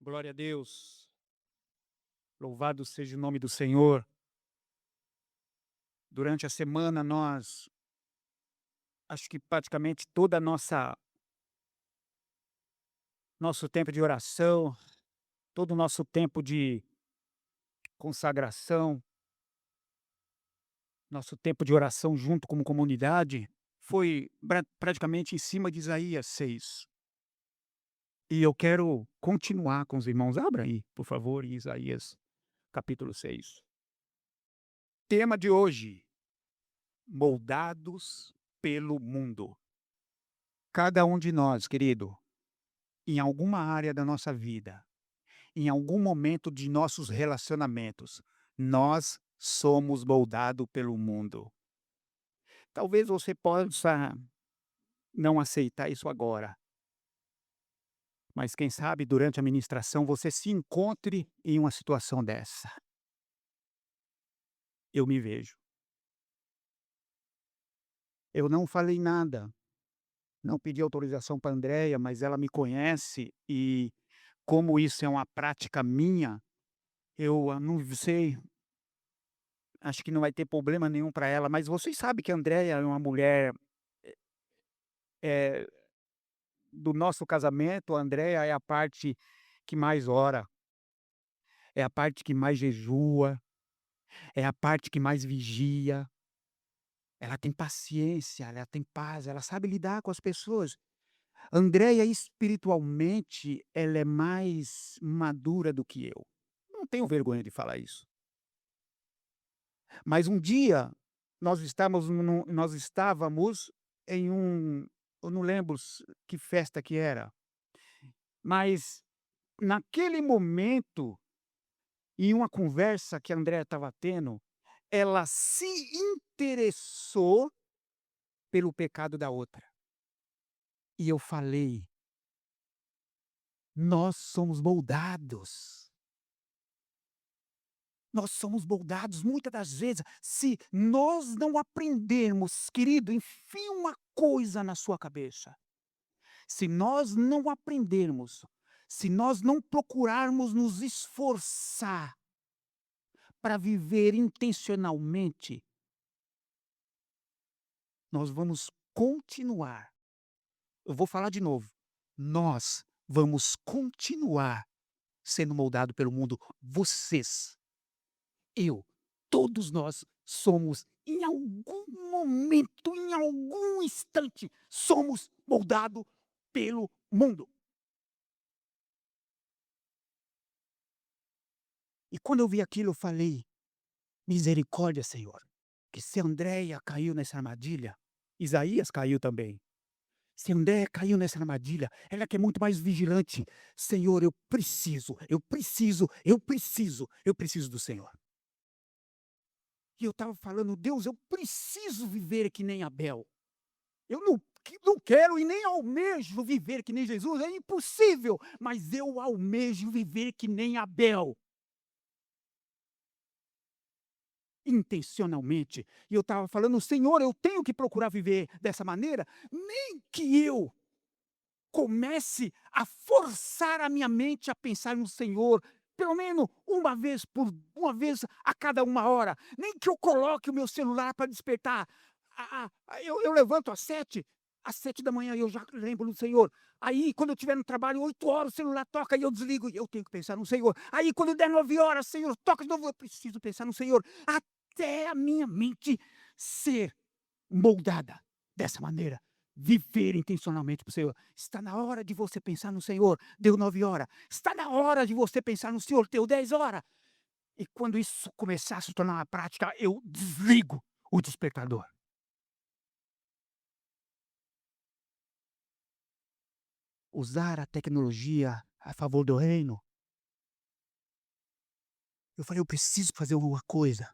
Glória a Deus. Louvado seja o nome do Senhor. Durante a semana acho que praticamente toda a nosso tempo de oração, todo o nosso tempo de consagração, nosso tempo de oração junto como comunidade, foi praticamente em cima de Isaías 6. E eu quero continuar com os irmãos. Abra aí, por favor, em Isaías capítulo 6. Tema de hoje: moldados pelo mundo. Cada um de nós, querido, em alguma área da nossa vida, em algum momento de nossos relacionamentos, nós somos moldados pelo mundo. Talvez você possa não aceitar isso agora, mas quem sabe durante a ministração você se encontre em uma situação dessa. Eu me vejo. Eu não falei nada, não pedi autorização para Andréia, mas ela me conhece e como isso é uma prática minha, eu não sei. Acho que não vai ter problema nenhum para ela, mas vocês sabem que a Andréia é uma mulher, eh, do nosso casamento, a Andréia é a parte que mais ora, é a parte que mais jejua, é a parte que mais vigia. Ela tem paciência, ela tem paz, ela sabe lidar com as pessoas. A Andréia espiritualmente, ela é mais madura do que eu. Não tenho vergonha de falar isso. Mas um dia, nós estávamos em eu não lembro que festa que era, mas naquele momento, em uma conversa que a Andréa estava tendo, ela se interessou pelo pecado da outra. E eu falei: "Nós somos moldados". Nós somos moldados muitas das vezes, se nós não aprendermos, querido, enfia uma coisa na sua cabeça. Se nós não aprendermos, se nós não procurarmos nos esforçar para viver intencionalmente, nós vamos continuar. Eu vou falar de novo. Nós vamos continuar sendo moldado pelo mundo. Vocês, eu, todos nós somos, em algum momento, em algum instante, somos moldados pelo mundo. E quando eu vi aquilo, eu falei: misericórdia, Senhor, que se Andréia caiu nessa armadilha, Isaías caiu também. Se Andréia caiu nessa armadilha, ela que é muito mais vigilante. Senhor, eu preciso do Senhor. E eu estava falando: Deus, eu preciso viver que nem Abel. Eu não quero e nem almejo viver que nem Jesus, é impossível, mas eu almejo viver que nem Abel. Intencionalmente. E eu estava falando: Senhor, eu tenho que procurar viver dessa maneira, nem que eu comece a forçar a minha mente a pensar no Senhor, pelo menos uma vez a cada 1 hora, nem que eu coloque o meu celular para despertar. Eu levanto às 7 da manhã eu já lembro do Senhor. Aí, quando eu estiver no trabalho, 8 horas, o celular toca e eu desligo, e eu tenho que pensar no Senhor. Aí, quando der 9 horas, Senhor, toca de novo, eu preciso pensar no Senhor, até a minha mente ser moldada dessa maneira. Viver intencionalmente para o Senhor. Está na hora de você pensar no Senhor, deu 9 horas. Está na hora de você pensar no Senhor, deu 10 horas. E quando isso começar a se tornar uma prática, eu desligo o despertador. Usar a tecnologia a favor do reino. Eu falei: eu preciso fazer alguma coisa,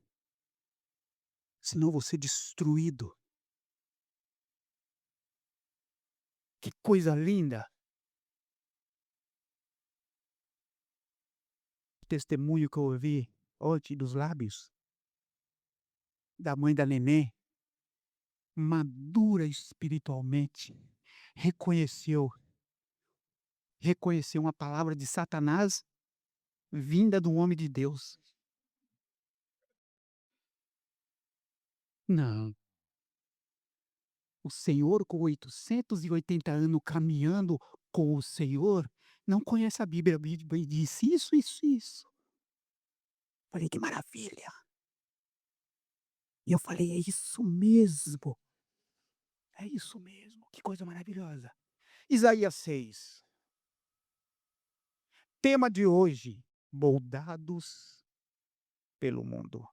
senão eu vou ser destruído. Que coisa linda! O testemunho que eu ouvi ontem dos lábios da mãe da neném, madura espiritualmente, reconheceu reconhecer uma palavra de Satanás vinda do homem de Deus. Não, o Senhor com 880 anos caminhando com o Senhor, não conhece a Bíblia. A Bíblia disse isso, isso, isso. Falei: "Que maravilha". E eu falei: é isso mesmo, que coisa maravilhosa". Isaías 6, tema de hoje: moldados pelo mundo.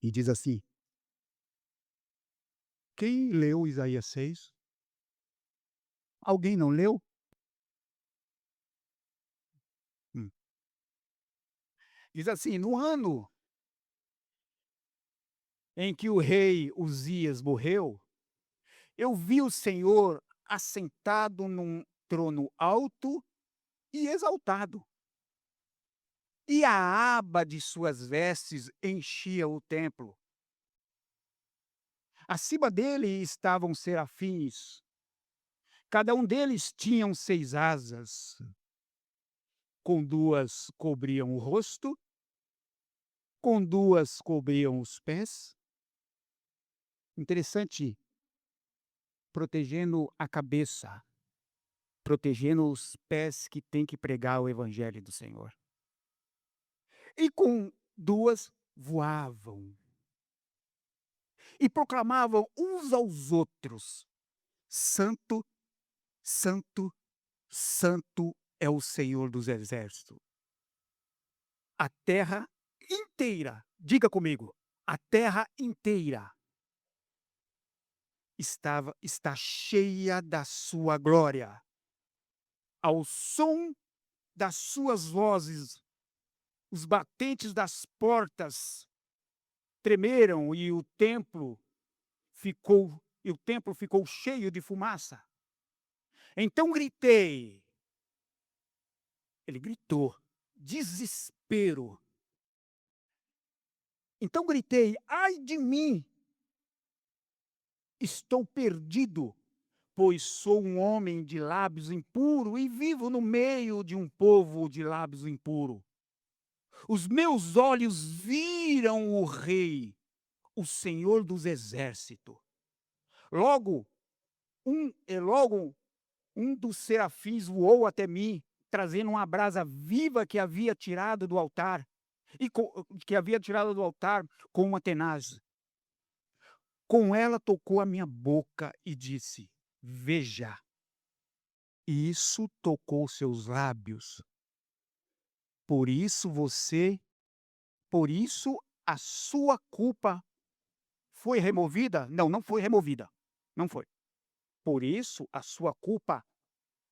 E diz assim: quem leu Isaías 6? Alguém não leu? Hum. Diz assim: no ano em que o rei Uzias morreu, eu vi o Senhor assentado num trono alto e exaltado, e a aba de suas vestes enchia o templo. Acima dele estavam serafins, cada um deles tinham 6 asas, com 2 cobriam o rosto, com 2 cobriam os pés. Interessante, protegendo a cabeça, protegendo os pés que têm que pregar o evangelho do Senhor. E com 2 voavam e proclamavam uns aos outros: Santo, Santo, Santo é o Senhor dos exércitos. A terra inteira, diga comigo, a terra inteira está cheia da sua glória. Ao som das suas vozes, os batentes das portas tremeram e o templo ficou cheio de fumaça. Então gritei, ele gritou, desespero. Então gritei: ai de mim, estou perdido, pois sou um homem de lábios impuro e vivo no meio de um povo de lábios impuro. Os meus olhos viram o Rei, o Senhor dos exércitos. Logo logo um dos serafins voou até mim, trazendo uma brasa viva que havia tirado do altar, com uma tenaz. Com ela tocou a minha boca e disse: veja, isso tocou seus lábios. Por isso você, por isso a sua culpa foi removida? Não, não foi removida. Não foi. Por isso a sua culpa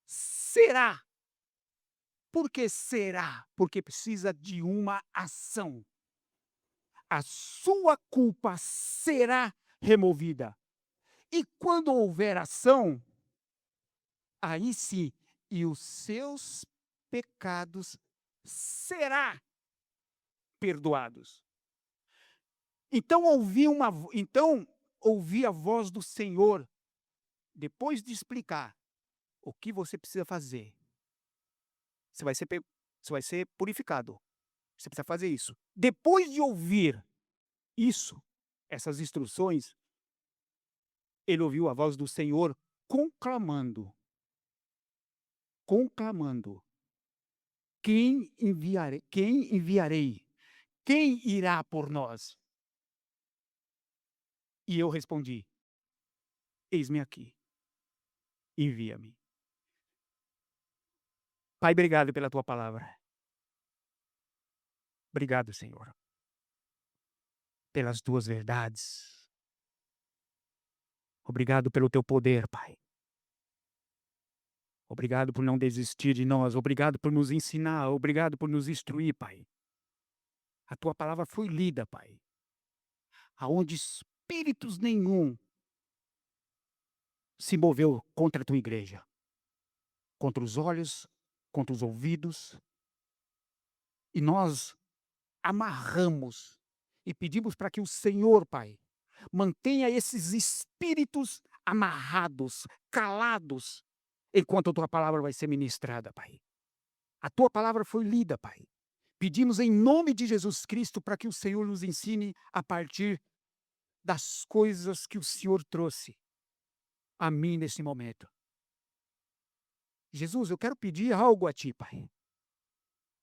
será. Por que será? Porque precisa de uma ação. A sua culpa será removida. E quando houver ação, aí sim, e os seus pecados será perdoados. Então ouvi a voz do Senhor, depois de explicar o que você precisa fazer. Você vai ser pe você vai ser purificado. Você precisa fazer isso. Depois de ouvir isso, essas instruções, ele ouviu a voz do Senhor conclamando, conclamando: Quem enviarei? Quem irá por nós?" E eu respondi: "Eis-me aqui, envia-me." Pai, obrigado pela tua palavra. Obrigado, Senhor, pelas tuas verdades. Obrigado pelo teu poder, Pai. Obrigado por não desistir de nós. Obrigado por nos ensinar. Obrigado por nos instruir, Pai. A tua palavra foi lida, Pai, aonde espíritos nenhum se moveu contra a tua igreja, contra os olhos, contra os ouvidos, e nós amarramos e pedimos para que o Senhor, Pai, mantenha esses espíritos amarrados, calados, enquanto a tua palavra vai ser ministrada, Pai. A tua palavra foi lida, Pai. Pedimos em nome de Jesus Cristo para que o Senhor nos ensine a partir das coisas que o Senhor trouxe a mim nesse momento. Jesus, eu quero pedir algo a Ti, Pai.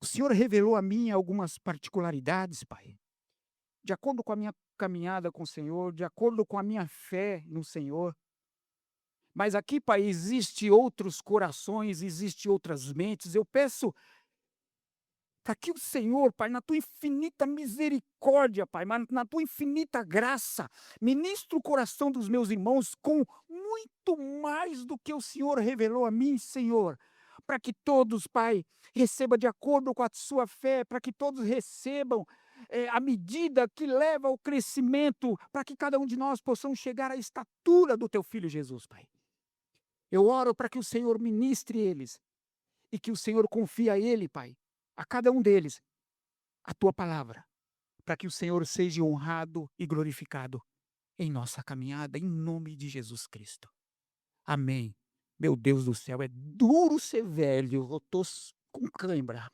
O Senhor revelou a mim algumas particularidades, Pai, de acordo com a minha caminhada com o Senhor, de acordo com a minha fé no Senhor. Mas aqui, Pai, existe outros corações, existe outras mentes. Eu peço para que o Senhor, Pai, na tua infinita misericórdia, Pai, mas na tua infinita graça, ministre o coração dos meus irmãos com muito mais do que o Senhor revelou a mim, Senhor. Para que todos, Pai, recebam de acordo com a sua fé, para que todos recebam a medida que leva ao crescimento, para que cada um de nós possamos chegar à estatura do teu Filho Jesus, Pai. Eu oro para que o Senhor ministre eles e que o Senhor confie a Ele, Pai, a cada um deles, a tua palavra, para que o Senhor seja honrado e glorificado em nossa caminhada, em nome de Jesus Cristo. Amém. Meu Deus do céu, é duro ser velho, eu tô com cãibra.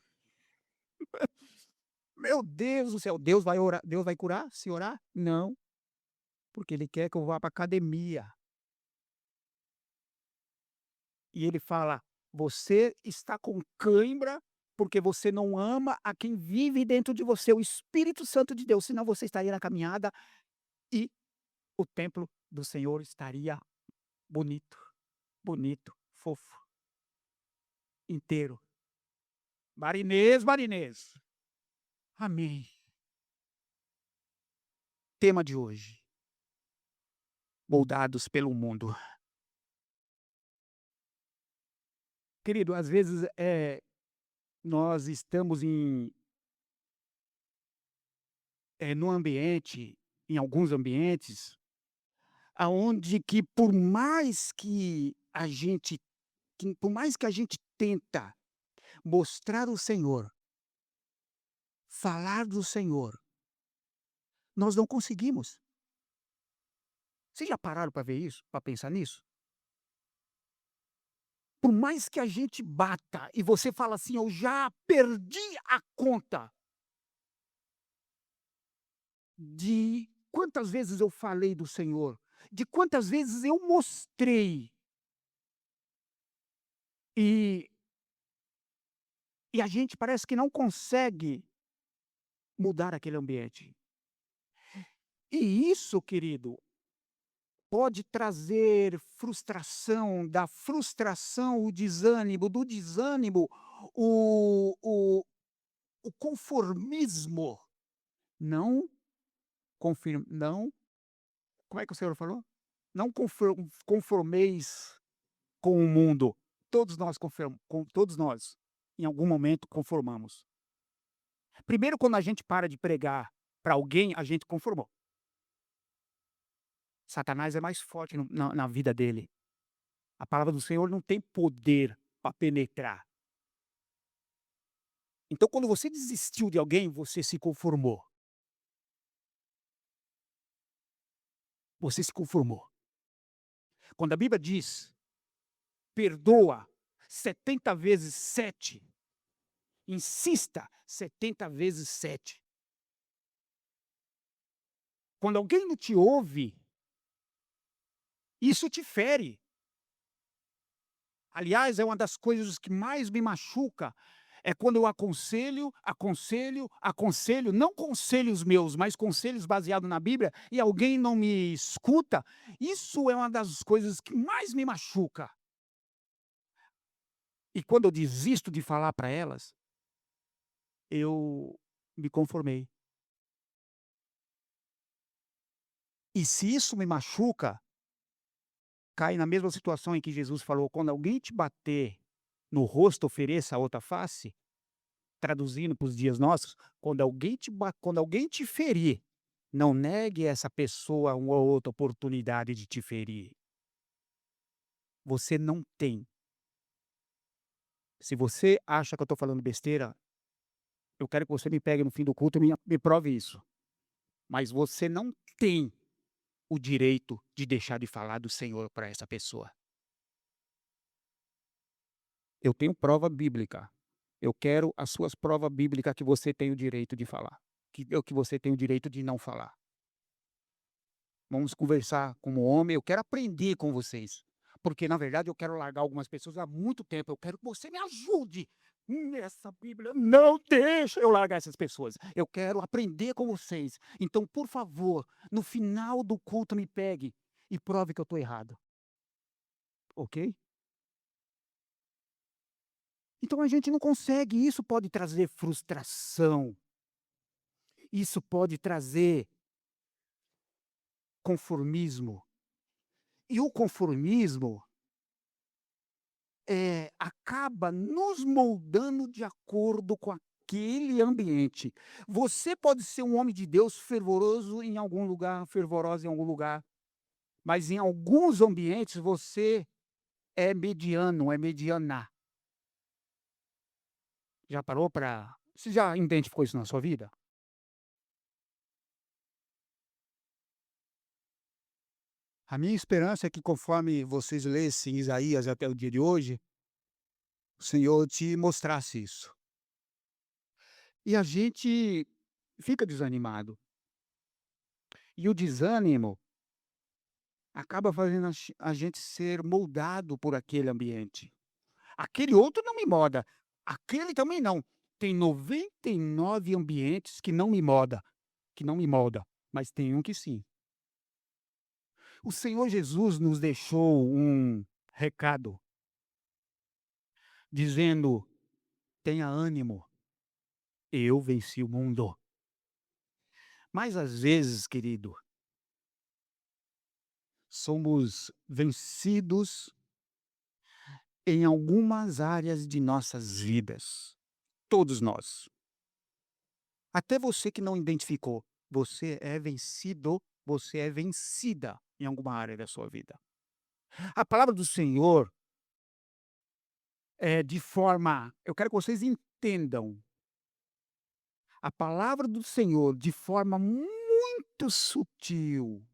Meu Deus do céu, Deus vai orar, Deus vai curar se orar? Não, porque Ele quer que eu vá para academia. E Ele fala: você está com cãibra porque você não ama a quem vive dentro de você, o Espírito Santo de Deus, senão você estaria na caminhada e o templo do Senhor estaria bonito, bonito, fofo, inteiro. Marinês, marinês. Amém. Tema de hoje: moldados pelo mundo. Querido, às vezes nós estamos num ambiente, em alguns ambientes, aonde que por mais que a gente tenta mostrar o Senhor, falar do Senhor, nós não conseguimos. Vocês já pararam para ver isso, para pensar nisso? Por mais que a gente bata e você fala assim: "Eu já perdi a conta de quantas vezes eu falei do Senhor, de quantas vezes eu mostrei", e a gente parece que não consegue mudar aquele ambiente. E isso, querido, pode trazer frustração, da frustração o desânimo, do desânimo o o o conformismo. Não não, como é que o senhor falou? Não conformeis com o mundo. Todos nós, em algum momento, conformamos. Primeiro, quando a gente para de pregar para alguém, a gente conformou. Satanás é mais forte na vida dele. A palavra do Senhor não tem poder para penetrar. Então, quando você desistiu de alguém, você se conformou. Você se conformou. Quando a Bíblia diz: "Perdoa 70 vezes 7, insista 70 vezes 7". Quando alguém não te ouve, isso te fere. Aliás, é uma das coisas que mais me machuca, é quando eu aconselho, aconselho, aconselho, não conselhos meus, mas conselhos baseados na Bíblia, e alguém não me escuta. Isso é uma das coisas que mais me machuca. E quando eu desisto de falar para elas, eu me conformei. E se isso me machuca, cai na mesma situação em que Jesus falou: "Quando alguém te bater no rosto, ofereça a outra face". Traduzindo para os dias nossos, quando alguém te ferir, não negue a essa pessoa uma outra oportunidade de te ferir. Você não tem. Se você acha que eu estou falando besteira, eu quero que você me pegue no fim do culto e me prove isso. Mas você não tem o direito de deixar de falar do Senhor para essa pessoa. Eu tenho prova bíblica. Eu quero as suas provas bíblicas que você tem o direito de falar, que você tem o direito de não falar. Vamos conversar como homem, eu quero aprender com vocês, porque na verdade eu quero largar algumas pessoas há muito tempo, eu quero que você me ajude nessa Bíblia, não deixa eu largar essas pessoas, eu quero aprender com vocês. Então, por favor, no final do culto me pegue e prove que eu estou errado, ok? Então a gente não consegue, isso pode trazer frustração, isso pode trazer conformismo. E o conformismo, acaba nos moldando de acordo com aquele ambiente. Você pode ser um homem de Deus fervoroso em algum lugar, fervorosa em algum lugar, mas em alguns ambientes você é mediano, é mediana. Já parou para você já identificou isso na sua vida? A minha esperança é que conforme vocês lessem Isaías até o dia de hoje, o Senhor te mostrasse isso. E a gente fica desanimado. E o desânimo acaba fazendo a gente ser moldado por aquele ambiente. Aquele outro não me molda, aquele também não. Tem 99 ambientes que não me molda, mas tem um que sim. O Senhor Jesus nos deixou um recado dizendo: "Tenha ânimo, eu venci o mundo". Mas às vezes, querido, somos vencidos em algumas áreas de nossas vidas, todos nós. Até você que não identificou, você é vencido, você é vencida em alguma área da sua vida. A palavra do Senhor é de forma eu quero que vocês entendam, a palavra do Senhor de forma muito sutil,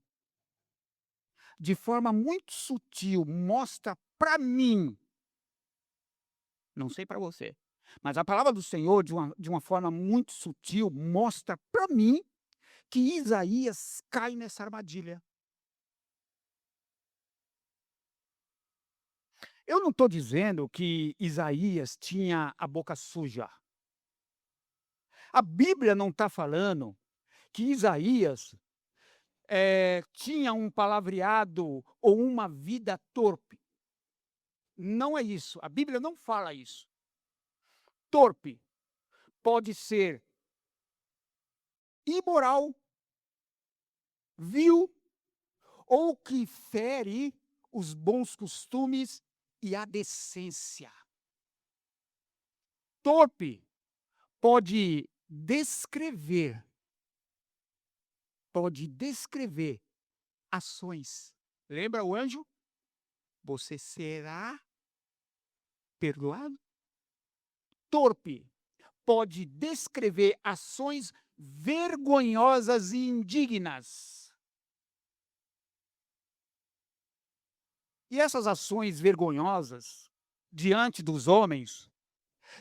de forma muito sutil, mostra para mim, não sei para você, mas a palavra do Senhor de uma forma muito sutil mostra para mim que Isaías cai nessa armadilha. Eu não estou dizendo que Isaías tinha a boca suja. A Bíblia não está falando que Isaías, tinha um palavreado ou uma vida torpe. Não é isso, a Bíblia não fala isso. Torpe pode ser imoral, vil ou que fere os bons costumes e a decência. Torpe pode descrever ações. Lembra o anjo? Você será perdoado? Torpe pode descrever ações vergonhosas e indignas. E essas ações vergonhosas diante dos homens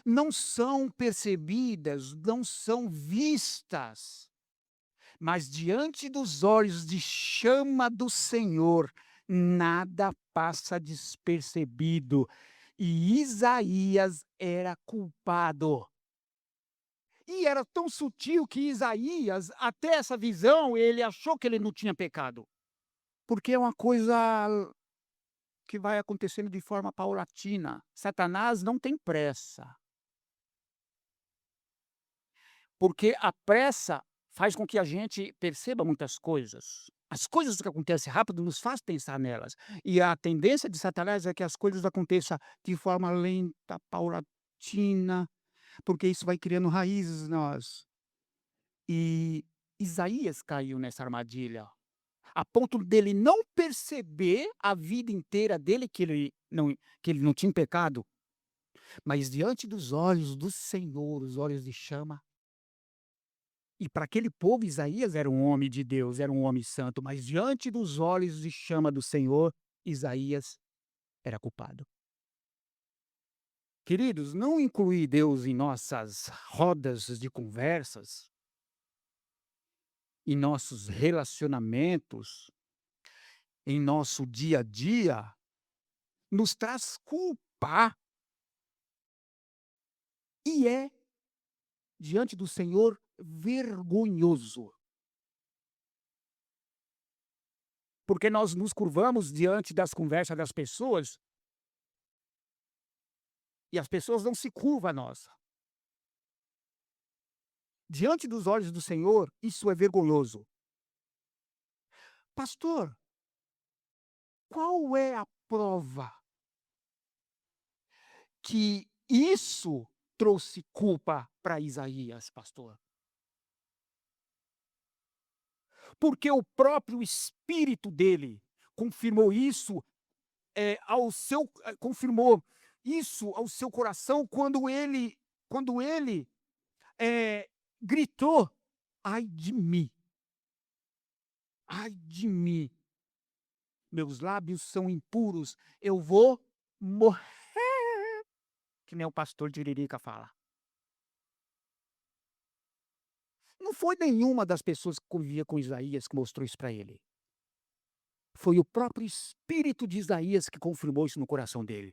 não são percebidas, não são vistas, mas diante dos olhos de chama do Senhor, nada passa despercebido. E Isaías era culpado. E era tão sutil que Isaías, até essa visão, ele achou que ele não tinha pecado. Porque é uma coisa que vai acontecendo de forma paulatina. Satanás não tem pressa. Porque a pressa faz com que a gente perceba muitas coisas. As coisas que acontecem rápido nos faz pensar nelas. E a tendência de Satanás é que as coisas aconteçam de forma lenta, paulatina, porque isso vai criando raízes em nós. E Isaías caiu nessa armadilha, a ponto dele não perceber a vida inteira dele que ele não tinha pecado, mas diante dos olhos do Senhor, os olhos de chama, E para aquele povo, Isaías era um homem de Deus, era um homem santo, mas diante dos olhos de chama do Senhor, Isaías era culpado. Queridos, não incluir Deus em nossas rodas de conversas, em nossos relacionamentos, em nosso dia a dia, nos traz culpa e é, diante do Senhor, vergonhoso. Porque nós nos curvamos diante das conversas das pessoas e as pessoas não se curvam a nós. Diante dos olhos do Senhor, isso é vergonhoso. Pastor, qual é a prova que isso trouxe culpa para Isaías, pastor? Porque o próprio espírito dele confirmou isso, confirmou isso ao seu coração quando ele eh, gritou: "Ai de mim, ai de mim, meus lábios são impuros, eu vou morrer", que nem o pastor Tiririca fala. Não foi nenhuma das pessoas que convivia com Isaías que mostrou isso para ele. Foi o próprio espírito de Isaías que confirmou isso no coração dele.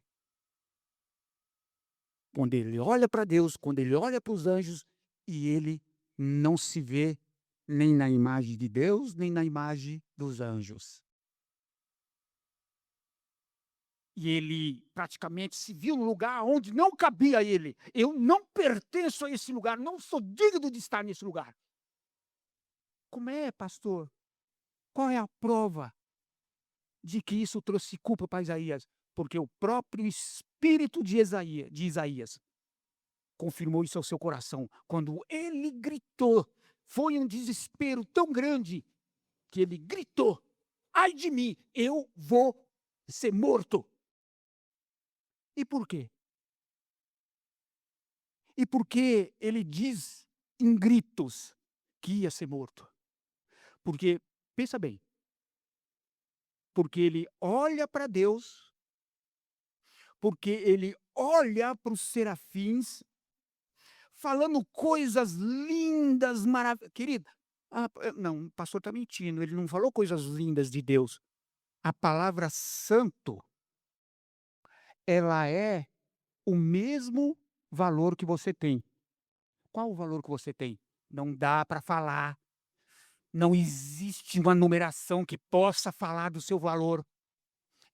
Quando ele olha para Deus, quando ele olha para os anjos, e ele não se vê nem na imagem de Deus, nem na imagem dos anjos. E ele praticamente se viu num lugar onde não cabia a ele. Eu não pertenço a esse lugar, não sou digno de estar nesse lugar. Como é, pastor? Qual é a prova de que isso trouxe culpa para Isaías? Porque o próprio espírito de Isaías confirmou isso ao seu coração. Quando ele gritou, foi um desespero tão grande que ele gritou: "Ai de mim, eu vou ser morto". E por quê? E por que ele diz em gritos que ia ser morto? Porque, pensa bem, porque ele olha para Deus, porque ele olha para os serafins, falando coisas lindas, maravilhosas. Querida, não, o pastor está mentindo, ele não falou coisas lindas de Deus. A palavra santo, ela é o mesmo valor que você tem. Qual o valor que você tem? Não dá para falar. Não existe uma numeração que possa falar do seu valor.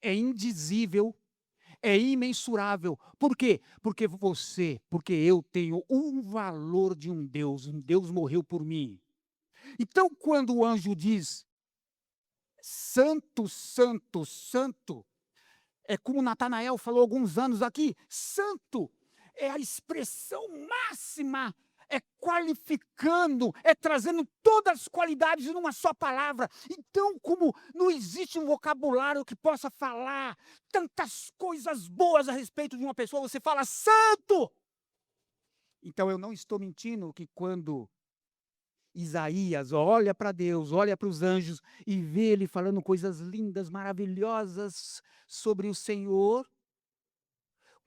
É indizível, é imensurável. Por quê? Porque eu tenho um valor de um Deus morreu por mim. Então, quando o anjo diz: "Santo, santo, santo", é como Natanael falou alguns anos aqui, santo é a expressão máxima, é qualificando, é trazendo todas as qualidades numa só palavra. Então, como não existe um vocabulário que possa falar tantas coisas boas a respeito de uma pessoa, você fala santo. Então eu não estou mentindo que quando Isaías olha para Deus, olha para os anjos e vê ele falando coisas lindas, maravilhosas sobre o Senhor,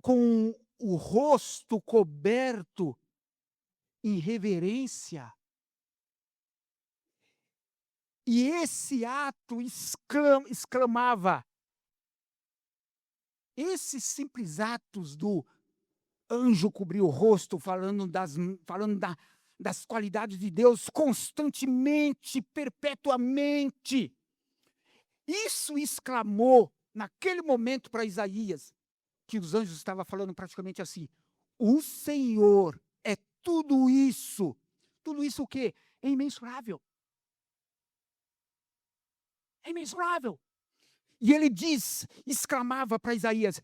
com o rosto coberto em reverência. E esse ato exclamava, esses simples atos do anjo cobrir o rosto, falando das qualidades de Deus constantemente, perpetuamente. Isso exclamou naquele momento para Isaías, que os anjos estavam falando praticamente assim: o Senhor é tudo isso. Tudo isso o quê? É imensurável. É imensurável. E ele exclamava para Isaías: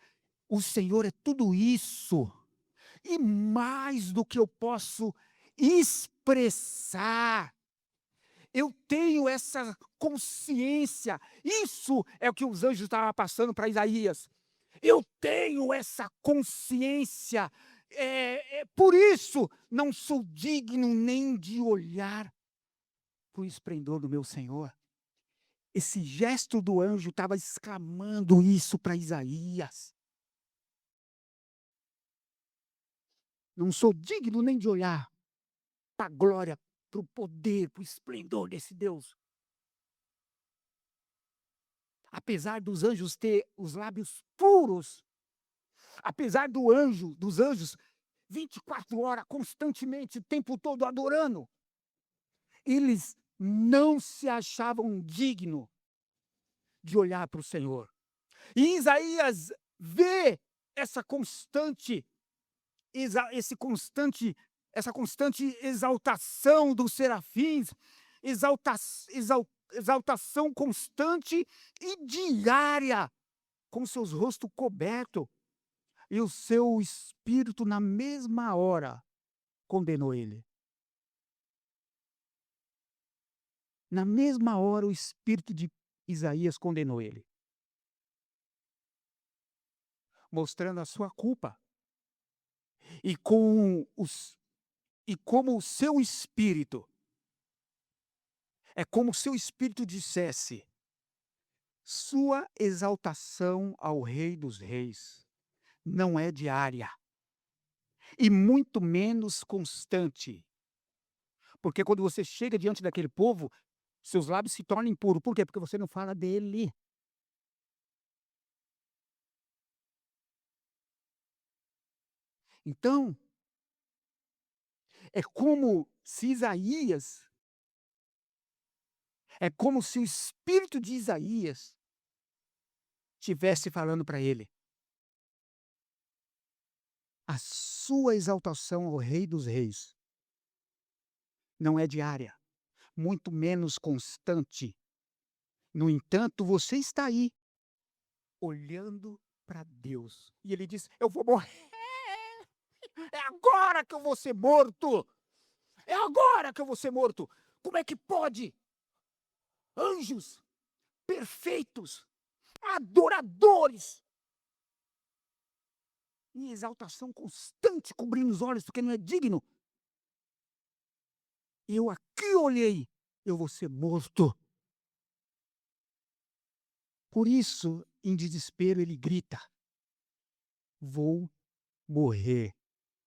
o Senhor é tudo isso. E mais do que eu posso expressar. Eu tenho essa consciência. Isso é o que os anjos estavam passando para Isaías. Eu tenho essa consciência Por isso não sou digno nem de olhar para o esplendor do meu Senhor. Esse gesto do anjo estava exclamando isso para Isaías. Não sou digno nem de olhar para a glória, para o poder, para o esplendor desse Deus. Apesar dos anjos ter os lábios puros, apesar dos anjos 24 horas constantemente, o tempo todo adorando, eles não se achavam dignos de olhar para o Senhor. E Isaías vê essa constante, esse constante, essa constante exaltação dos serafins, exalta, exaltação constante e diária, com seus rostos cobertos, e o seu espírito, na mesma hora, condenou ele. Na mesma hora, o espírito de Isaías condenou ele, mostrando a sua culpa. E como o seu espírito, é como se o espírito dissesse: sua exaltação ao Rei dos Reis não é diária, e muito menos constante. Porque quando você chega diante daquele povo, seus lábios se tornam impuros. Por quê? Porque você não fala dele. Então, é como se Isaías, é como se o espírito de Isaías estivesse falando para ele: a sua exaltação ao Rei dos Reis não é diária, muito menos constante. No entanto, você está aí, olhando para Deus. E ele diz: eu vou morrer. É agora que eu vou ser morto. É agora que eu vou ser morto. Como é que pode? Anjos perfeitos, adoradores, em exaltação constante, cobrindo os olhos, porque não é digno. Eu aqui olhei, eu vou ser morto. Por isso, em desespero, ele grita: vou morrer,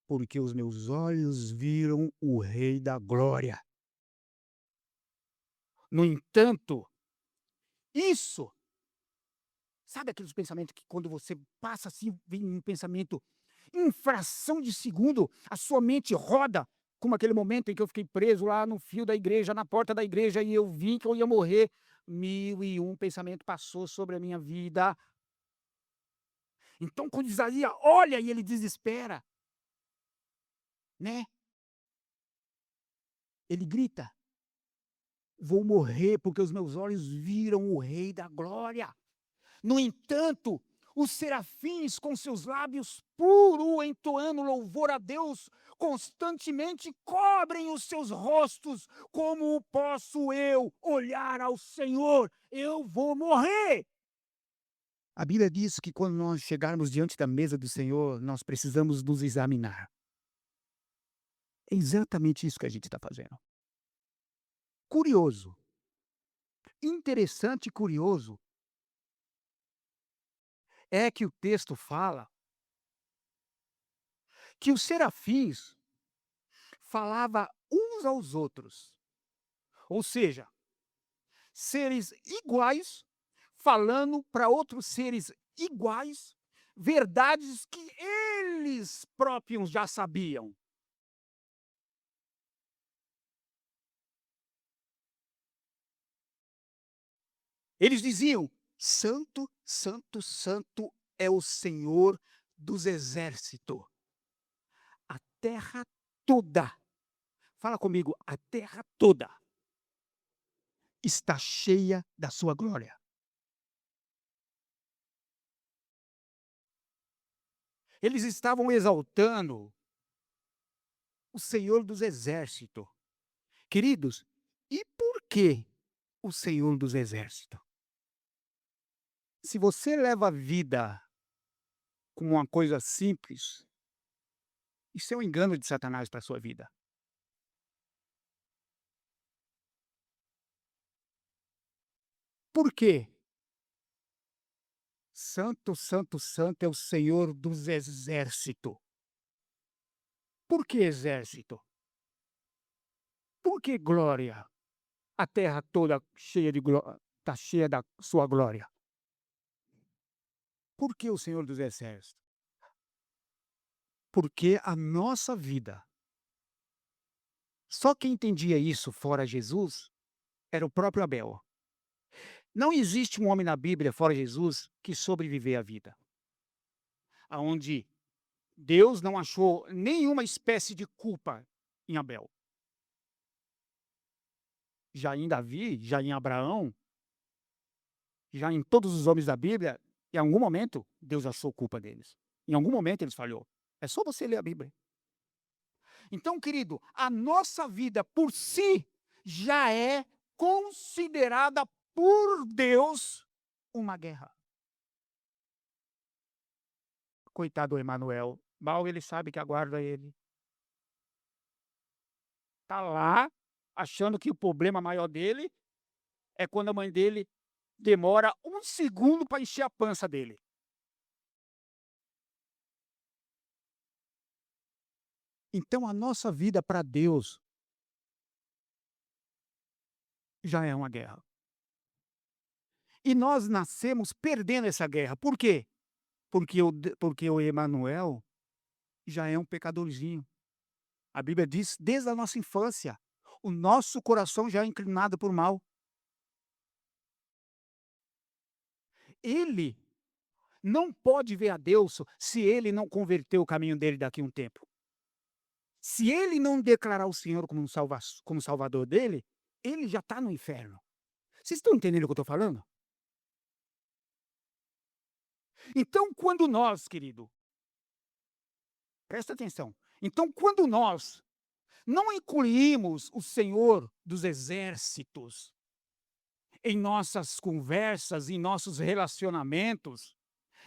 porque os meus olhos viram o Rei da Glória. No entanto, isso, sabe aqueles pensamentos que quando você passa assim, vem um pensamento, em fração de segundo, a sua mente roda, como aquele momento em que eu fiquei preso lá no fio da igreja, na porta da igreja, e eu vi que eu ia morrer. 1001 pensamento passou sobre a minha vida. Então, quando Isaías olha e ele desespera, né? Ele grita: vou morrer porque os meus olhos viram o Rei da Glória. No entanto, os serafins com seus lábios puros, entoando louvor a Deus, constantemente cobrem os seus rostos. Como posso eu olhar ao Senhor? Eu vou morrer. A Bíblia diz que quando nós chegarmos diante da mesa do Senhor, nós precisamos nos examinar. É exatamente isso que a gente está fazendo. Curioso, interessante e curioso é que o texto fala que os serafins falavam uns aos outros, ou seja, seres iguais falando para outros seres iguais verdades que eles próprios já sabiam. Eles diziam: Santo, Santo, Santo é o Senhor dos exércitos. A terra toda, fala comigo, a terra toda está cheia da sua glória. Eles estavam exaltando o Senhor dos exércitos. Queridos, e por que o Senhor dos exércitos? Se você leva a vida como uma coisa simples, Isso é um engano de Satanás para a sua vida. Por quê? Santo, santo, santo é o Senhor dos exércitos. Por que exército? Por que glória? A terra toda cheia de glória, está cheia da sua glória. Por que o Senhor dos exércitos? Porque a nossa vida, só quem entendia isso fora Jesus era o próprio Abel. Não existe um homem na Bíblia fora Jesus que sobreviveu à vida, aonde Deus não achou nenhuma espécie de culpa em Abel. Já em Davi, já em Abraão, já em todos os homens da Bíblia, em algum momento Deus achou culpa deles. Em algum momento eles falhou. É só você ler a Bíblia. Então, querido, a nossa vida por si já é considerada por Deus uma guerra. Coitado do Emanuel, mal ele sabe que aguarda ele. Tá lá, achando que o problema maior dele é quando a mãe dele demora um segundo para encher a pança dele. Então a nossa vida para Deus já é uma guerra. E nós nascemos perdendo essa guerra. Por quê? Porque o Emanuel já é um pecadorzinho. A Bíblia diz desde a nossa infância, o nosso coração já é inclinado por mal. Ele não pode ver a Deus se ele não converter o caminho dele daqui a um tempo. Se ele não declarar o Senhor como salvador dele, ele já está no inferno. Vocês estão entendendo o que eu estou falando? Então, quando nós, querido, presta atenção. Então, quando nós não incluímos o Senhor dos exércitos em nossas conversas, em nossos relacionamentos,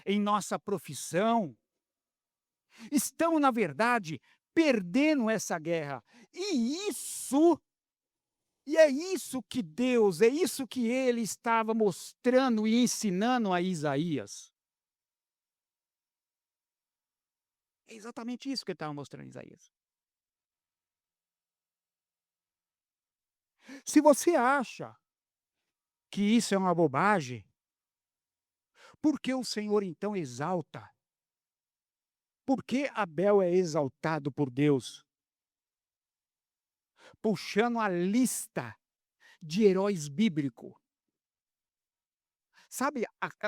em nossa profissão, estão, na verdade, perdendo essa guerra. É isso que Deus, é isso que ele estava mostrando e ensinando a Isaías. É exatamente isso que ele estava mostrando a Isaías. Se você acha que isso é uma bobagem, por que o Senhor então exalta? Por que Abel é exaltado por Deus? Puxando a lista de heróis bíblicos. Sabe,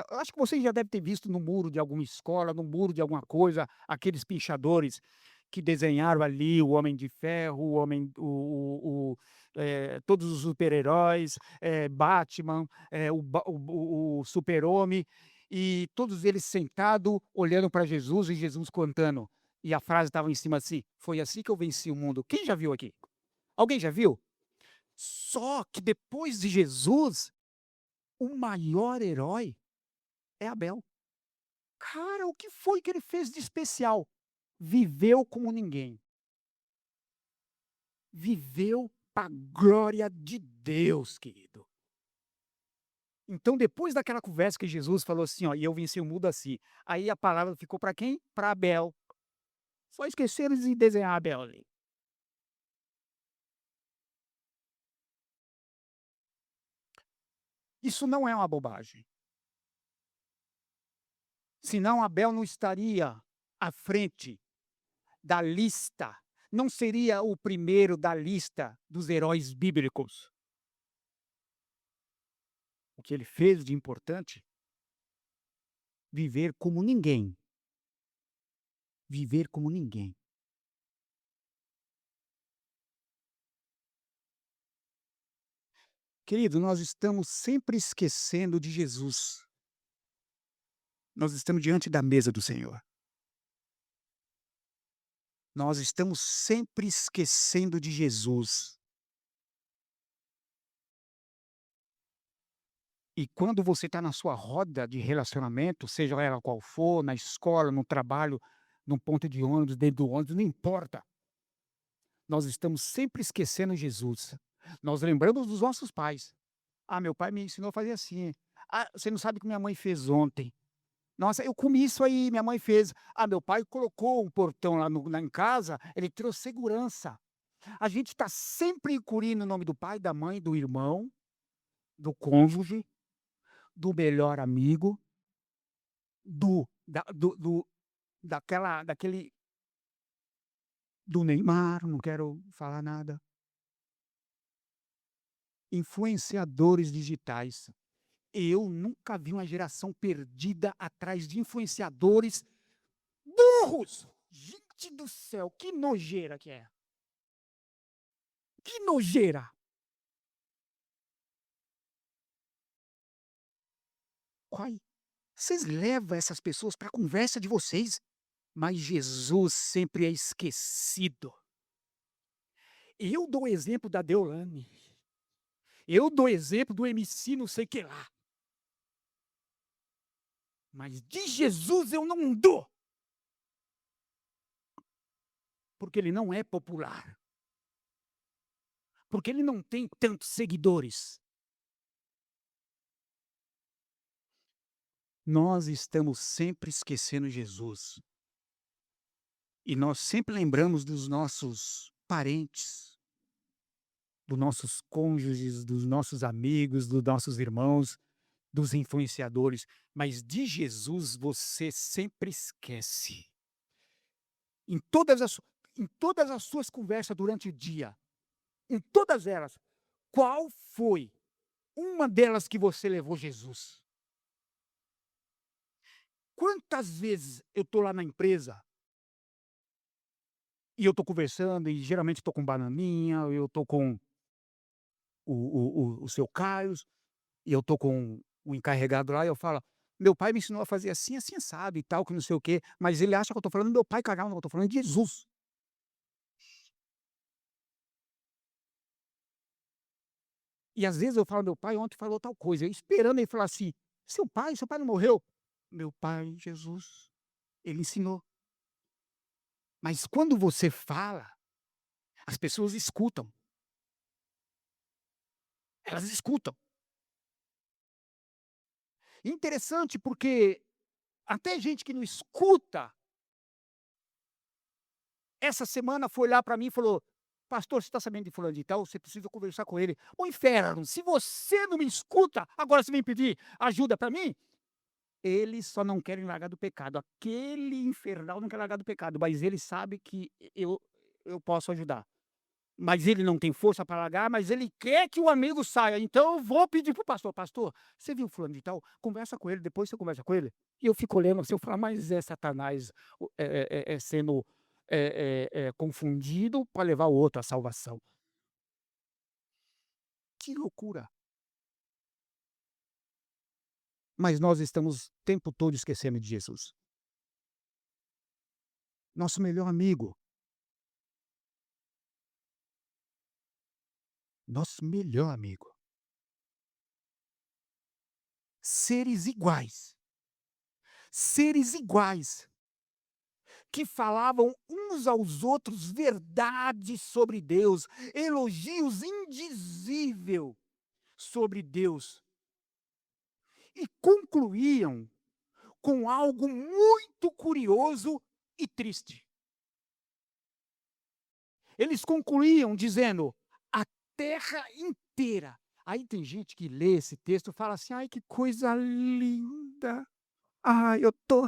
eu acho que você já deve ter visto no muro de alguma escola, no muro de alguma coisa, aqueles pichadores que desenharam ali o Homem de Ferro, o homem todos os super-heróis, Batman, o Super-Homem, e todos eles sentados olhando para Jesus e Jesus contando. E a frase estava em cima assim: "Foi assim que eu venci o mundo". Quem já viu aqui? Alguém já viu? Só que depois de Jesus, o maior herói é Abel. Cara, o que foi que ele fez de especial? Viveu como ninguém. Viveu para a glória de Deus, querido. Então, depois daquela conversa que Jesus falou assim, ó, e eu venci o mundo assim, aí a palavra ficou para quem? Para Abel. Só esqueceram de desenhar Abel ali. Isso não é uma bobagem. Senão Abel não estaria à frente da lista, não seria o primeiro da lista dos heróis bíblicos. O que ele fez de importante? Viver como ninguém. Viver como ninguém. Querido, nós estamos sempre esquecendo de Jesus. Nós estamos diante da mesa do Senhor. Nós estamos sempre esquecendo de Jesus. E quando você está na sua roda de relacionamento, seja ela qual for, na escola, no trabalho, num ponto de ônibus, dentro do ônibus, não importa. Nós estamos sempre esquecendo Jesus. Nós lembramos dos nossos pais. "Ah, meu pai me ensinou a fazer assim. Ah, você não sabe o que minha mãe fez ontem. Nossa, eu comi isso aí, minha mãe fez. Ah, meu pai colocou um portão lá em casa, ele trouxe segurança." A gente está sempre incluindo o nome do pai, da mãe, do irmão, do cônjuge, do melhor amigo, do da do do daquele do Neymar, não quero falar nada. Influenciadores digitais. Eu nunca vi uma geração perdida atrás de influenciadores burros. Gente do céu, que nojeira que é. Que nojeira. Quai Vocês levam essas pessoas para a conversa de vocês, mas Jesus sempre é esquecido. Eu dou o exemplo da Deolane, eu dou exemplo do MC não sei que lá, mas de Jesus eu não dou, porque ele não é popular, porque ele não tem tantos seguidores. Nós estamos sempre esquecendo Jesus, e nós sempre lembramos dos nossos parentes, dos nossos cônjuges, dos nossos amigos, dos nossos irmãos, dos influenciadores, mas de Jesus você sempre esquece. Em todas as em todas as suas conversas durante o dia, em todas elas, qual foi uma delas que você levou Jesus? Quantas vezes eu estou lá na empresa, e eu estou conversando e geralmente estou com bananinha, eu estou com o seu Carlos, e eu estou com o encarregado lá e eu falo: "Meu pai me ensinou a fazer assim, assim assado e tal, que não sei o quê", mas ele acha que eu estou falando do meu pai carnal, não, eu estou falando de Jesus. E às vezes eu falo: "Meu pai ontem falou tal coisa", eu esperando ele falar assim: Seu pai não morreu?" "Meu pai, Jesus, ele ensinou." Mas quando você fala, as pessoas escutam, elas escutam. Interessante porque até gente que não escuta, essa semana foi lá para mim e falou: "Pastor, você está sabendo de fulano de tal? Você precisa conversar com ele." Ô inferno, se você não me escuta, agora você vem pedir ajuda para mim? Eles só não querem largar do pecado. Aquele infernal não quer largar do pecado, mas ele sabe que eu posso ajudar. Mas ele não tem força para largar, mas ele quer que o amigo saia. Então eu vou pedir para o pastor: "Pastor, você viu fulano de tal? Conversa com ele, depois você conversa com ele." E eu fico olhando assim, eu falo: "Mas é Satanás sendo, confundido para levar o outro à salvação." Que loucura. Mas nós estamos o tempo todo esquecendo de Jesus. Nosso melhor amigo, nosso melhor amigo. Seres iguais, seres iguais, que falavam uns aos outros verdades sobre Deus, elogios indizível sobre Deus, e concluíam com algo muito curioso e triste. Eles concluíam dizendo: "A terra inteira." Aí tem gente que lê esse texto e fala assim: "Ai, que coisa linda. Ai, eu tô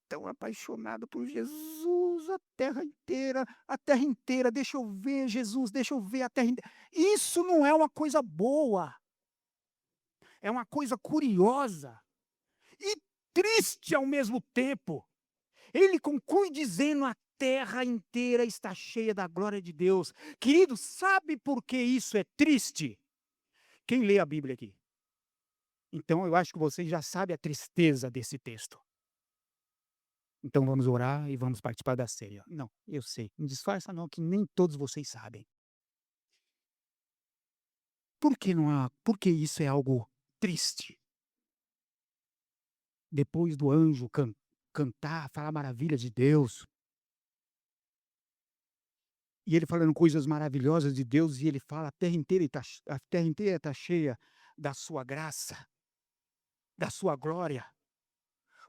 tão apaixonado por Jesus, a terra inteira, deixa eu ver Jesus, deixa eu ver a terra inteira." Isso não é uma coisa boa, é uma coisa curiosa e triste ao mesmo tempo. Ele conclui dizendo: "A terra inteira está cheia da glória de Deus." Querido, sabe por que isso é triste? Quem lê a Bíblia aqui? Então eu acho que você já sabe a tristeza desse texto. Então vamos orar e vamos participar da ceia. Não, eu sei, não disfarça não que nem todos vocês sabem. Por que isso é algo triste? Depois do anjo cantar, falar maravilhas de Deus. E ele falando coisas maravilhosas de Deus, e ele fala: a terra inteira está cheia da sua graça, da sua glória.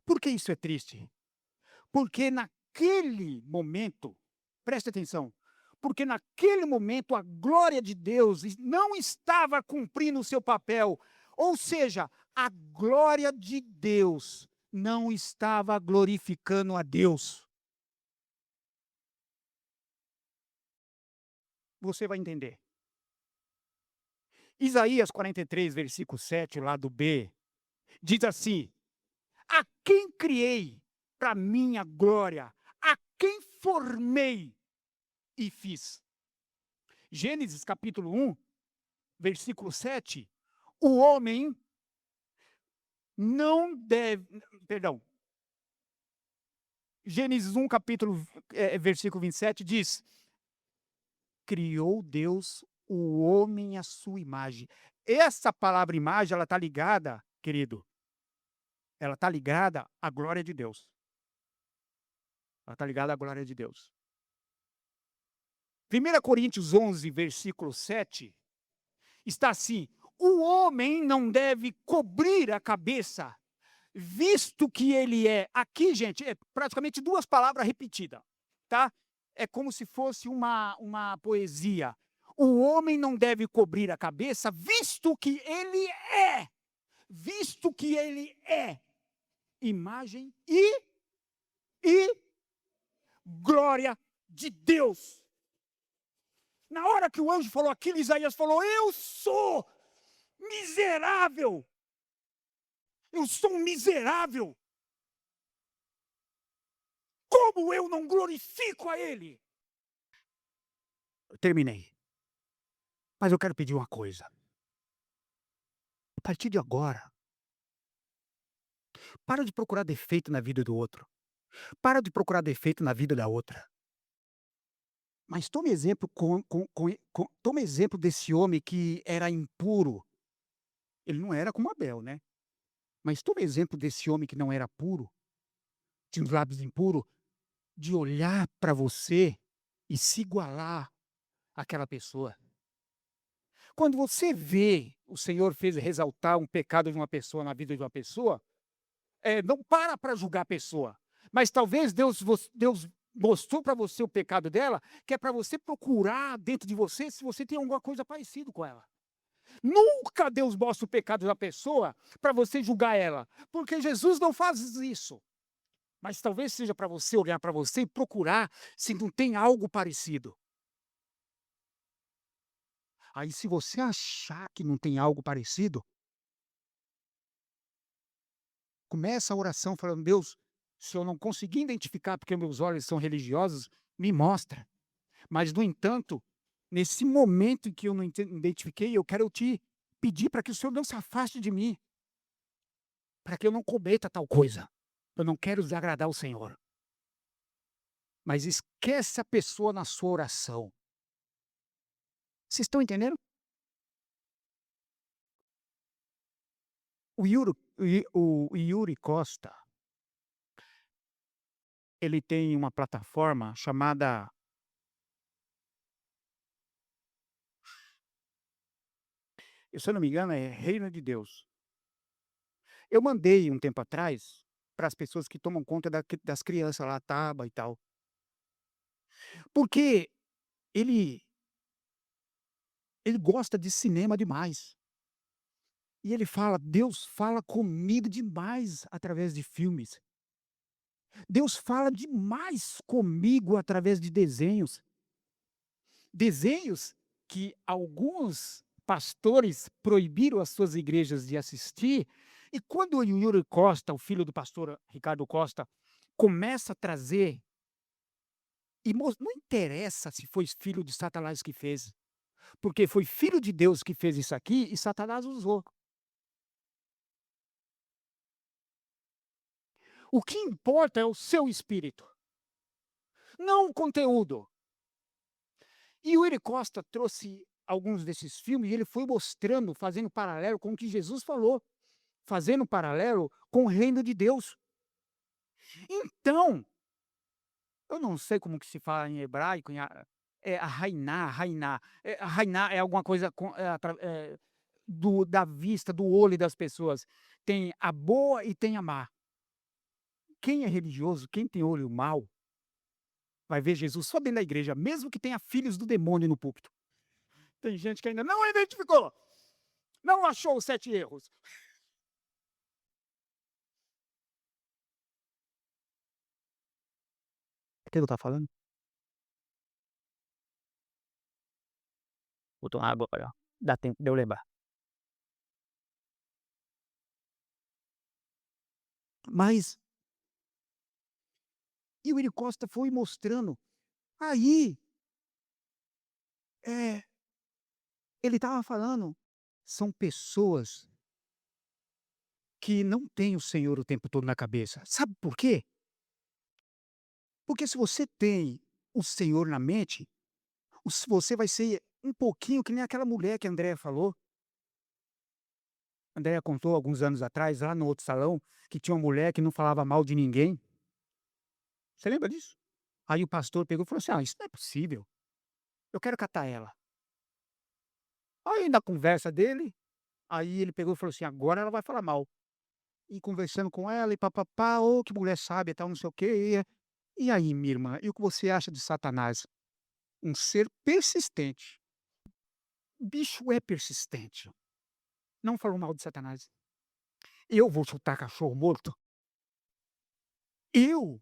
Por que isso é triste? Porque naquele momento, preste atenção, porque naquele momento a glória de Deus não estava cumprindo o seu papel. Ou seja, a glória de Deus não estava glorificando a Deus. Você vai entender. Isaías 43, versículo 7, lado B, diz assim: a quem criei para minha glória, a quem formei e fiz. Gênesis capítulo 1, versículo 7, o homem não deve, perdão, Gênesis 1, versículo 27 diz: criou Deus o homem à sua imagem. Essa palavra imagem, ela está ligada, querido, ela está ligada à glória de Deus. Ela está ligada à glória de Deus. 1 Coríntios 11, versículo 7, está assim: o homem não deve cobrir a cabeça, visto que ele é. Aqui, gente, é praticamente duas palavras repetidas, tá? É como se fosse uma poesia. O homem não deve cobrir a cabeça, visto que ele é. Visto que ele é imagem e glória de Deus. Na hora que o anjo falou aquilo, Isaías falou: eu sou miserável. Eu sou um miserável. Como eu não glorifico a Ele? Eu terminei. Mas eu quero pedir uma coisa. A partir de agora, para de procurar defeito na vida do outro. Para de procurar defeito na vida da outra. Mas tome exemplo tome exemplo desse homem que era impuro. Ele não era como Abel, né? Mas tome exemplo desse homem que não era puro, tinha os lábios impuros, de olhar para você e se igualar àquela pessoa. Quando você vê o Senhor fez ressaltar um pecado de uma pessoa na vida de uma pessoa, não para julgar a pessoa, mas talvez Deus mostrou para você o pecado dela, que é para você procurar dentro de você se você tem alguma coisa parecida com ela. Nunca Deus mostra o pecado da pessoa para você julgar ela, porque Jesus não faz isso. Mas talvez seja para você olhar para você e procurar se não tem algo parecido. Aí, se você achar que não tem algo parecido, começa a oração falando: Deus, se eu não conseguir identificar porque meus olhos são religiosos, me mostra. Mas, no entanto, nesse momento em que eu não identifiquei, eu quero te pedir para que o Senhor não se afaste de mim, para que eu não cometa tal coisa. Eu não quero desagradar o Senhor. Mas esquece a pessoa na sua oração. Vocês estão entendendo? O Yuri Costa, ele tem uma plataforma chamada, se eu não me engano, é Reino de Deus. Eu mandei um tempo atrás para as pessoas que tomam conta das crianças lá, Taba e tal. Porque ele ele gosta de cinema demais. E ele fala: "Deus fala comigo demais através de filmes. Deus fala demais comigo através de desenhos". Desenhos que alguns pastores proibiram as suas igrejas de assistir, e quando o Yuri Costa, o filho do pastor Ricardo Costa, começa a trazer, e não interessa se foi filho de Satanás que fez, porque foi filho de Deus que fez isso aqui e Satanás usou. O que importa é o seu espírito, não o conteúdo. E o Yuri Costa trouxe alguns desses filmes e ele foi mostrando, fazendo paralelo com o que Jesus falou. Fazendo um paralelo com o reino de Deus. Então, eu não sei como que se fala em hebraico, rainá, rainá. Rainá é alguma coisa da vista, do olho das pessoas. Tem a boa e tem a má. Quem é religioso, quem tem olho mau, vai ver Jesus só dentro da igreja, mesmo que tenha filhos do demônio no púlpito. Tem gente que ainda não identificou, não achou os 7 erros. O que eu tô falando? Vou tomar água agora, ó. Dá tempo de eu lembrar. Mas e o Willy Costa foi mostrando. Aí, eh, ele estava falando, são pessoas que não têm o Senhor o tempo todo na cabeça. Sabe por quê? Porque se você tem o Senhor na mente, você vai ser um pouquinho que nem aquela mulher que a Andréia falou. A Andréia contou alguns anos atrás, lá no outro salão, que tinha uma mulher que não falava mal de ninguém. Você lembra disso? Aí o pastor pegou e falou assim: "Ah, isso não é possível, eu quero catar ela". Aí na conversa dele, aí ele pegou e falou assim: "Agora ela vai falar mal". E conversando com ela e pá-pá-pá, "Ô, que mulher sábia, tal, não sei o quê". E aí, minha irmã, e o que você acha de Satanás? Um ser persistente. O bicho é persistente. Não falou mal de Satanás. Eu vou chutar cachorro morto? Eu?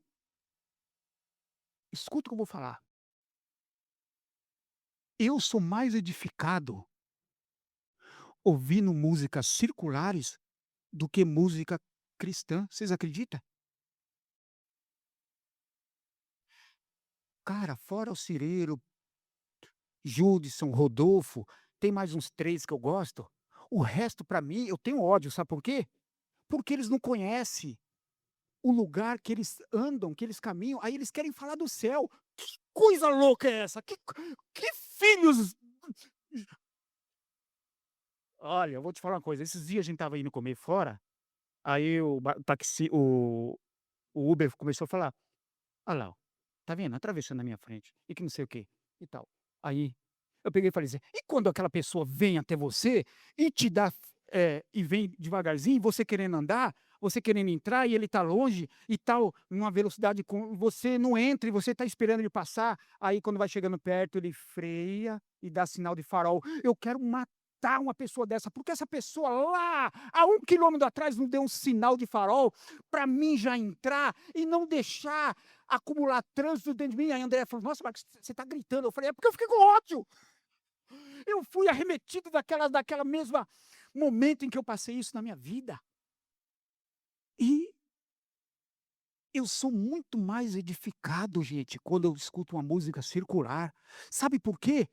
Escuta o que eu vou falar. Eu sou mais edificado ouvindo músicas circulares do que música cristã. Vocês acreditam? Cara, fora o Cireiro, Judson, Rodolfo, tem mais uns 3 que eu gosto. O resto, pra mim, eu tenho ódio, sabe por quê? Porque eles não conhecem o lugar que eles andam, que eles caminham, aí eles querem falar do céu. Que coisa louca é essa? Que filhos. Olha, eu vou te falar uma coisa, esses dias a gente estava indo comer fora, aí o taxi o Uber começou a falar: "Olha lá, ó, tá vendo, atravessando na minha frente, e que não sei o quê, e tal". Aí, eu peguei e falei assim: "E quando aquela pessoa vem até você e te dá e vem devagarzinho, você querendo andar, você querendo entrar e ele tá longe e tal, numa velocidade com você não entra e você tá esperando ele passar, aí quando vai chegando perto ele freia e dá sinal de farol". Eu quero matar uma pessoa dessa, porque essa pessoa lá, a 1 quilômetro atrás não deu um sinal de farol para mim já entrar e não deixar acumular trânsito dentro de mim. Aí a Andréia falou: "Nossa, Marcos, você está gritando". Eu falei: "É porque eu fiquei com ódio". Eu fui arremetido daquela mesma momento em que eu passei isso na minha vida. E eu sou muito mais edificado, gente, quando eu escuto uma música circular. Sabe por quê?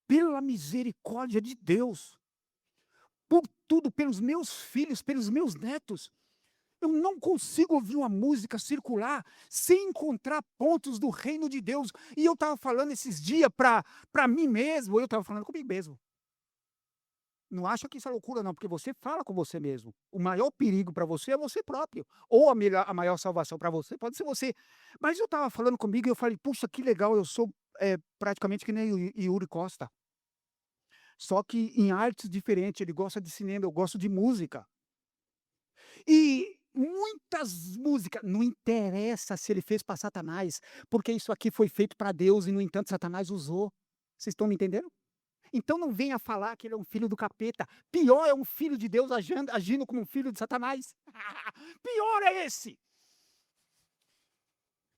Pela misericórdia de Deus, por tudo, pelos meus filhos, pelos meus netos. Eu não consigo ouvir uma música circular sem encontrar pontos do reino de Deus. E eu estava falando esses dias para mim mesmo, eu estava falando comigo mesmo. Não acha que isso é loucura não, porque você fala com você mesmo. O maior perigo para você é você próprio, ou a maior salvação para você pode ser você. Mas eu estava falando comigo e eu falei: "Puxa, que legal, eu sou, praticamente que nem o Yuri Costa, só que em artes diferentes, ele gosta de cinema, eu gosto de música". E muitas músicas não interessa se ele fez para Satanás, porque isso aqui foi feito para Deus e, no entanto, Satanás usou. Vocês estão me entendendo? Então não venha falar que ele é um filho do capeta. Pior é um filho de Deus agindo como um filho de Satanás. Pior é esse.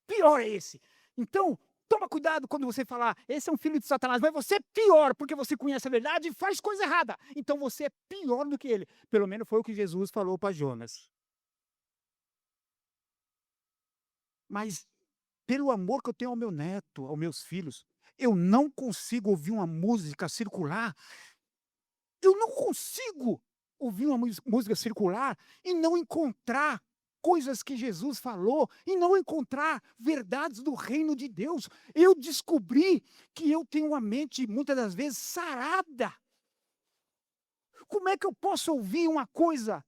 Pior é esse. Então, toma cuidado quando você falar: "Esse é um filho de Satanás", mas você é pior, porque você conhece a verdade e faz coisa errada. Então você é pior do que ele. Pelo menos foi o que Jesus falou para Jonas. Mas pelo amor que eu tenho ao meu neto, aos meus filhos, eu não consigo ouvir uma música circular, eu não consigo ouvir uma música circular e não encontrar coisas que Jesus falou, e não encontrar verdades do reino de Deus. Eu descobri que eu tenho uma mente, muitas das vezes, sarada. Como é que eu posso ouvir uma coisa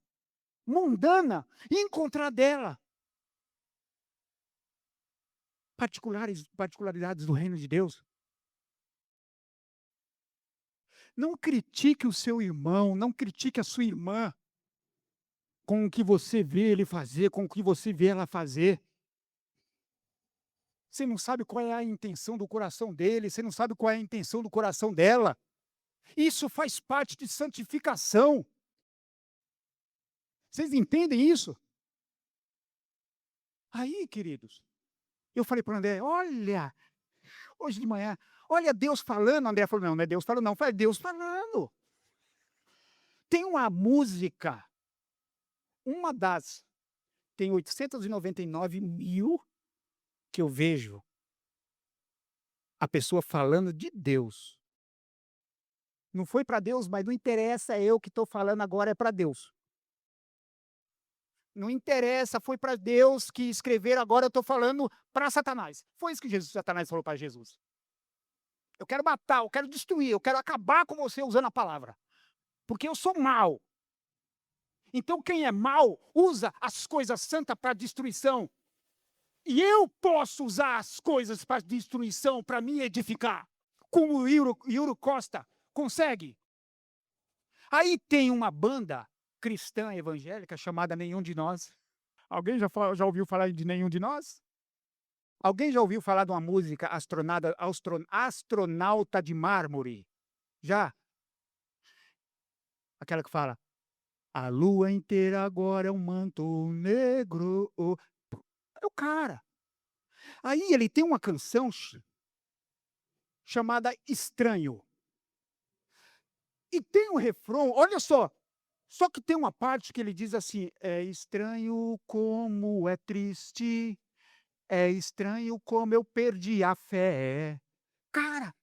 mundana e encontrar dela? particularidades do reino de Deus. Não critique o seu irmão, não critique a sua irmã com o que você vê ele fazer, com o que você vê ela fazer. Você não sabe qual é a intenção do coração dele, você não sabe qual é a intenção do coração dela. Isso faz parte de santificação. Vocês entendem isso? Aí, queridos, eu falei para o André: "Olha, hoje de manhã, olha Deus falando". O André falou: "Não, não é Deus falando não". Eu falei: "Deus falando". Tem uma música, uma das tem 899.000 que eu vejo a pessoa falando de Deus. Não foi para Deus, mas não interessa, eu que estou falando agora é para Deus. Não interessa, foi para Deus que escreveram, agora eu estou falando para Satanás. Foi isso que Satanás falou para Jesus. Eu quero matar, eu quero destruir, eu quero acabar com você usando a palavra, porque eu sou mau. Então quem é mau usa as coisas santas para destruição. E eu posso usar as coisas para destruição para me edificar. Como o Yuro Costa consegue. Aí tem uma banda cristã evangélica chamada Nenhum de Nós. Alguém já ouviu falar de Nenhum de Nós? Alguém já ouviu falar de uma música Astronauta de Mármore? Já? Aquela que fala: "A lua inteira agora é um manto negro". É o cara. Aí ele tem uma canção chamada Estranho. E tem um refrão, olha só que tem uma parte que ele diz assim: "É estranho como é triste, é estranho como eu perdi a fé". Cara,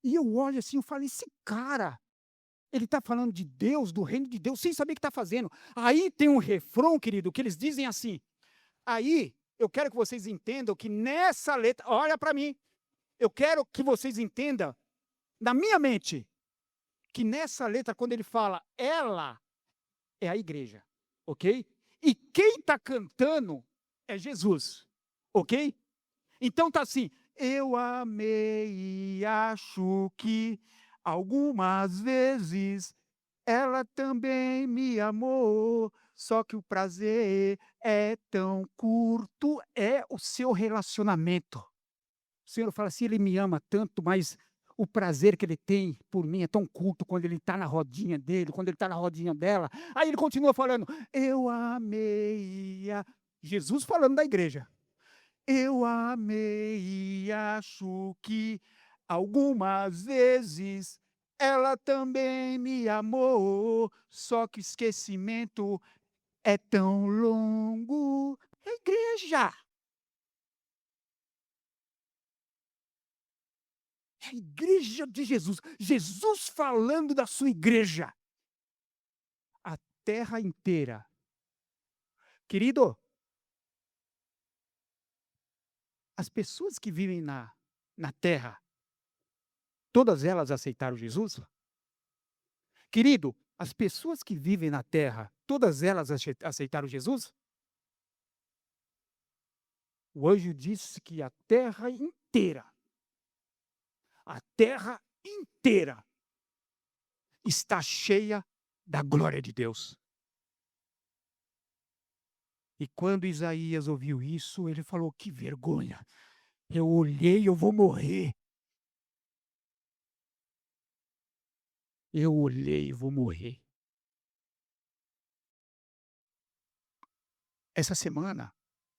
e eu olho assim, eu falo: "Esse cara, ele está falando de Deus, do reino de Deus, sem saber o que está fazendo". Aí tem um refrão, querido, que eles dizem assim, aí eu quero que vocês entendam que nessa letra, olha para mim, eu quero que vocês entendam, na minha mente, que nessa letra, quando ele fala ela, é a igreja, ok? E quem está cantando é Jesus, ok? Então tá assim: "Eu amei e acho que algumas vezes ela também me amou, só que o prazer é tão curto", é o seu relacionamento. O Senhor fala assim: "Ele me ama tanto, mas o prazer que ele tem por mim é tão curto quando ele está na rodinha dele, quando ele está na rodinha dela". Aí ele continua falando: "Eu amei a", Jesus falando da igreja. "Eu amei e acho que algumas vezes ela também me amou, só que o esquecimento é tão longo". É igreja, é a igreja de Jesus. Jesus falando da sua igreja. A terra inteira. Querido, as pessoas que vivem na terra, todas elas aceitaram Jesus? Querido, as pessoas que vivem na terra, todas elas aceitaram Jesus? O anjo disse que a terra inteira está cheia da glória de Deus. E quando Isaías ouviu isso, ele falou: "Que vergonha! Eu olhei, eu vou morrer. Eu olhei, eu vou morrer". Essa semana,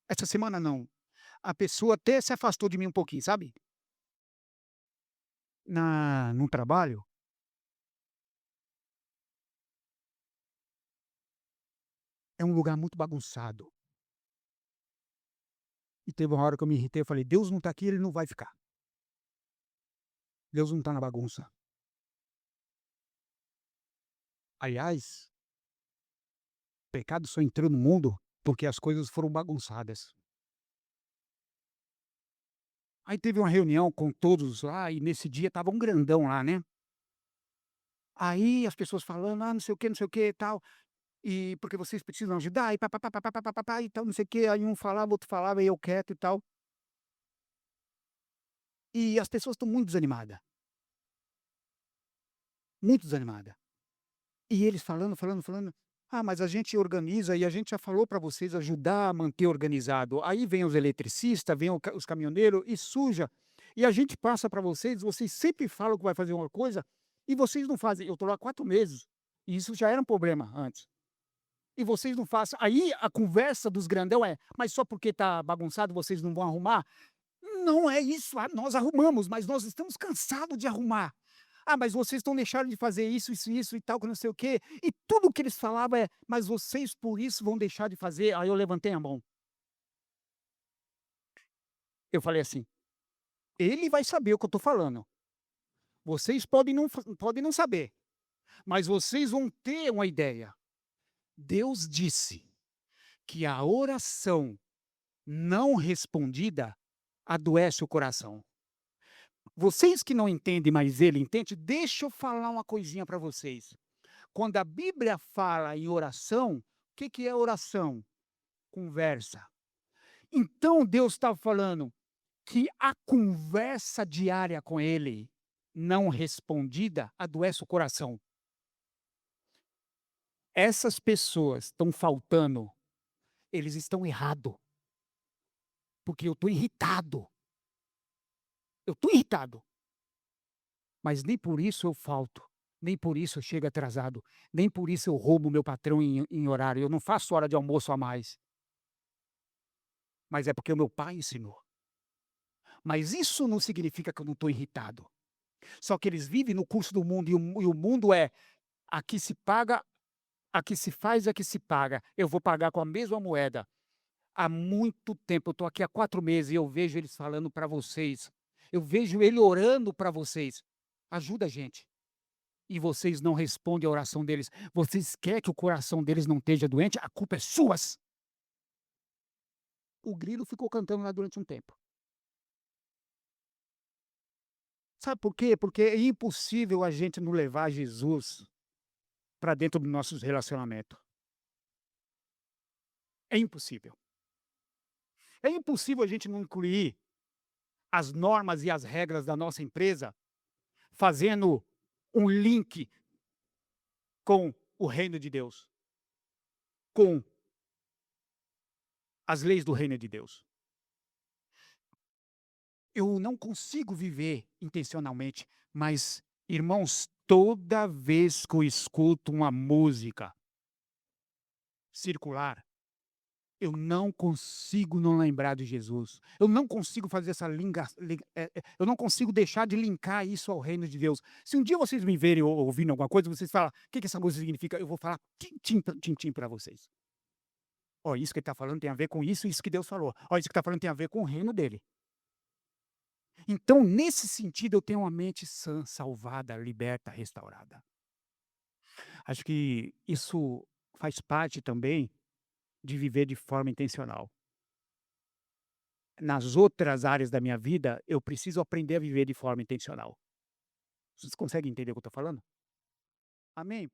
essa semana não, a pessoa até se afastou de mim um pouquinho, sabe? No trabalho, é um lugar muito bagunçado. E teve uma hora que eu me irritei, eu falei: "Deus não está aqui, ele não vai ficar. Deus não está na bagunça". Aliás, o pecado só entrou no mundo porque as coisas foram bagunçadas. Aí teve uma reunião com todos lá e nesse dia estava um grandão lá, né. Aí as pessoas falando: "Ah, não sei o que e tal, e porque vocês precisam ajudar e pá-pá-pá, pá-pá-pá, pá-pá-pá e tal, não sei o quê". Aí um falava, outro falava e eu quieto e tal. E as pessoas estão muito desanimada, muito desanimada. E eles falando, falando, falando: "Ah, mas a gente organiza e a gente já falou para vocês ajudar a manter organizado". Aí vem os eletricistas, vem o ca os caminhoneiros e suja. E a gente passa para vocês, vocês sempre falam que vai fazer uma coisa e vocês não fazem. Eu estou lá 4 meses, e isso já era um problema antes. E vocês não fazem. Aí a conversa dos grandão é: "Mas só porque tá bagunçado vocês não vão arrumar?". Não é isso, nós arrumamos, mas nós estamos cansados de arrumar. "Ah, mas vocês estão deixando de fazer isso, isso, isso e tal, que não sei o quê", e tudo que eles falavam é: "Mas vocês por isso vão deixar de fazer?". Aí eu levantei a mão. Eu falei assim: "Ele vai saber o que eu estou falando. Vocês podem não saber, mas vocês vão ter uma ideia. Deus disse que a oração não respondida adoece o coração. Vocês que não entendem, mas ele entende, deixa eu falar uma coisinha para vocês. Quando a Bíblia fala em oração, o que que é oração? Conversa. Então Deus estava falando que a conversa diária com ele, não respondida, adoece o coração. Essas pessoas estão faltando, eles estão errado, porque eu estou irritado, mas nem por isso eu falto, nem por isso eu chego atrasado, nem por isso eu roubo o meu patrão em horário, eu não faço hora de almoço a mais, mas é porque o meu pai ensinou. Mas isso não significa que eu não estou irritado. Só que eles vivem no curso do mundo e o mundo é: aqui se paga, aqui se faz, aqui se paga. Eu vou pagar com a mesma moeda. Há muito tempo, eu estou aqui há 4 meses e eu vejo eles falando para vocês. Eu vejo ele orando para vocês. Ajuda a gente. E vocês não respondem a oração deles. Vocês querem que o coração deles não esteja doente? A culpa é suas. O grilo ficou cantando lá durante um tempo. Sabe por quê? Porque é impossível a gente não levar Jesus para dentro dos nossos relacionamentos. É impossível. É impossível a gente não incluir as normas e as regras da nossa empresa, fazendo um link com o reino de Deus, com as leis do reino de Deus. Eu não consigo viver intencionalmente, mas, irmãos, toda vez que eu escuto uma música circular, eu não consigo não lembrar de Jesus. Eu não consigo fazer essa eu não consigo deixar de linkar isso ao reino de Deus. Se um dia vocês me verem ou ouvindo alguma coisa, vocês falam: "O que que essa música significa?", eu vou falar tim-tim para vocês. "Ó, isso que ele está falando tem a ver com isso, isso que Deus falou. Ó, isso que está falando tem a ver com o reino dele". Então, nesse sentido, eu tenho uma mente sã, salvada, liberta, restaurada. Acho que isso faz parte também de viver de forma intencional. Nas outras áreas da minha vida, eu preciso aprender a viver de forma intencional. Vocês conseguem entender o que eu estou falando? Amém?